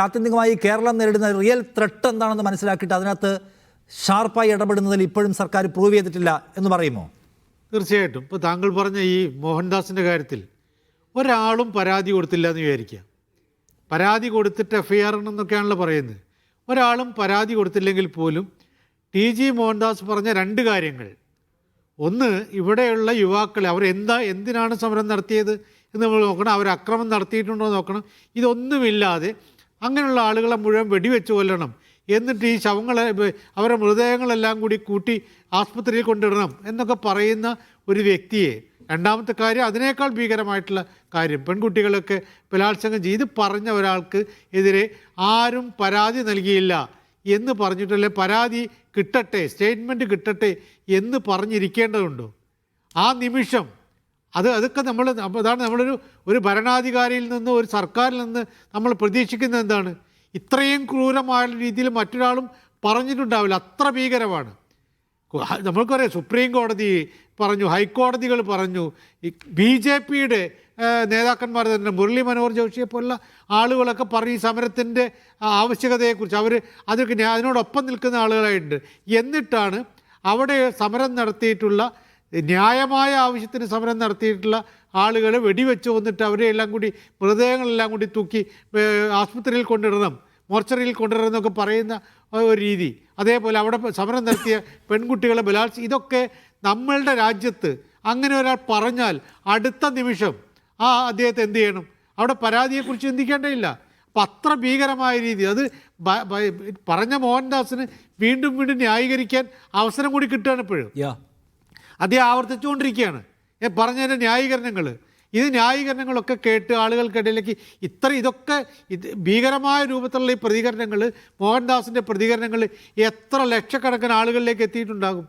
ആത്യന്തികമായി കേരളം നേരിടുന്ന real threat എന്താണെന്ന് മനസ്സിലാക്കിയിട്ട് അതിനകത്ത് ഷാർപ്പായി ഇടപെടുന്നതിൽ ഇപ്പോഴും സർക്കാർ പ്രൂവ് ചെയ്തിട്ടില്ല എന്ന് പറയുമോ? തീർച്ചയായിട്ടും. ഇപ്പോൾ താങ്കൾ പറഞ്ഞ ഈ മോഹൻദാസിൻ്റെ കാര്യത്തിൽ ഒരാളും പരാതി കൊടുത്തില്ല എന്ന് വിചാരിക്കുക. പരാതി കൊടുത്തിട്ട് FIR എന്നൊക്കെയാണല്ലോ പറയുന്നത്. ഒരാളും പരാതി കൊടുത്തില്ലെങ്കിൽ പോലും TG മോഹൻദാസ് പറഞ്ഞ രണ്ട് കാര്യങ്ങൾ, ഒന്ന് ഇവിടെയുള്ള യുവാക്കളെ എന്തിനാണ് സമരം നടത്തിയത് എന്ന് നമ്മൾ നോക്കണം, അവർ അക്രമം നടത്തിയിട്ടുണ്ടോ എന്ന് നോക്കണം. ഇതൊന്നുമില്ലാതെ അങ്ങനെയുള്ള ആളുകളെ മുഴുവൻ വെടിവെച്ച് കൊല്ലണം, എന്നിട്ട് ഈ ശവങ്ങളെ അവരുടെ മൃതദേഹങ്ങളെല്ലാം കൂടി കൂട്ടി ആസ്പത്രിയിൽ കൊണ്ടിടണം എന്നൊക്കെ പറയുന്ന ഒരു വ്യക്തിയെ, രണ്ടാമത്തെ കാര്യം അതിനേക്കാൾ ഭീകരമായിട്ടുള്ള കാര്യം, പെൺകുട്ടികളൊക്കെ ബലാത്സംഗം ചെയ്ത് പറഞ്ഞ ഒരാൾക്ക് എതിരെ ആരും പരാതി നൽകിയില്ല എന്ന് പറഞ്ഞിട്ടല്ലേ പരാതി കിട്ടട്ടെ, സ്റ്റേറ്റ്മെൻറ്റ് കിട്ടട്ടെ എന്ന് പറഞ്ഞിരിക്കേണ്ടതുണ്ടോ? ആ നിമിഷം അതൊക്കെ അതാണ് നമ്മളൊരു ഭരണാധികാരിയിൽ നിന്ന്, ഒരു സർക്കാരിൽ നിന്ന് നമ്മൾ പ്രതീക്ഷിക്കുന്നത് എന്താണ്? ഇത്രയും ക്രൂരമായ രീതിയിൽ മറ്റൊരാളും പറഞ്ഞിട്ടുണ്ടാവില്ല, അത്ര ഭീകരമാണ്. നമ്മൾക്കറിയാം, സുപ്രീം കോടതി പറഞ്ഞു, ഹൈക്കോടതികൾ പറഞ്ഞു, BJPയുടെ നേതാക്കന്മാർ തന്നെ, മുരളി മനോഹർ ജോഷിയെ പോലുള്ള ആളുകളൊക്കെ പറഞ്ഞ് ഈ സമരത്തിൻ്റെ ആവശ്യകതയെക്കുറിച്ച് അതിനോടൊപ്പം നിൽക്കുന്ന ആളുകളായിട്ടുണ്ട്. എന്നിട്ടാണ് അവിടെ സമരം നടത്തിയിട്ടുള്ള, ന്യായമായ ആവശ്യത്തിന് സമരം നടത്തിയിട്ടുള്ള ആളുകളെ വെടിവെച്ച് കൊന്നിട്ട് അവരെല്ലാം കൂടി മൃതദേഹങ്ങളെല്ലാം കൂടി തൂക്കി ആസ്പത്രിയിൽ കൊണ്ടിടണം, മോർച്ചറിയിൽ കൊണ്ടിടണം എന്നൊക്കെ പറയുന്ന ഒരു രീതി. അതേപോലെ അവിടെ സമരം നടത്തിയ പെൺകുട്ടികളെ ഇതൊക്കെ നമ്മളുടെ രാജ്യത്ത് അങ്ങനെ ഒരാൾ പറഞ്ഞാൽ അടുത്ത നിമിഷം അദ്ദേഹത്തെ എന്ത് ചെയ്യണം? അവിടെ പരാതിയെക്കുറിച്ച് ചിന്തിക്കേണ്ടതില്ല. അപ്പം അത്ര ഭീകരമായ രീതി. അത് പറഞ്ഞ മോഹൻദാസിന് വീണ്ടും വീണ്ടും ന്യായീകരിക്കാൻ അവസരം കൂടി കിട്ടുകയാണ് ഇപ്പോഴും. അദ്ദേഹം ആവർത്തിച്ചുകൊണ്ടിരിക്കുകയാണ് പറഞ്ഞതിൻ്റെ ന്യായീകരണങ്ങൾ. ന്യായീകരണങ്ങളൊക്കെ കേട്ട് ആളുകൾക്കിടയിലേക്ക് ഇതൊക്കെ ഭീകരമായ രൂപത്തിലുള്ള ഈ പ്രതികരണങ്ങൾ, മോഹൻദാസിൻ്റെ പ്രതികരണങ്ങൾ എത്ര ലക്ഷക്കണക്കിന് ആളുകളിലേക്ക് എത്തിയിട്ടുണ്ടാകും.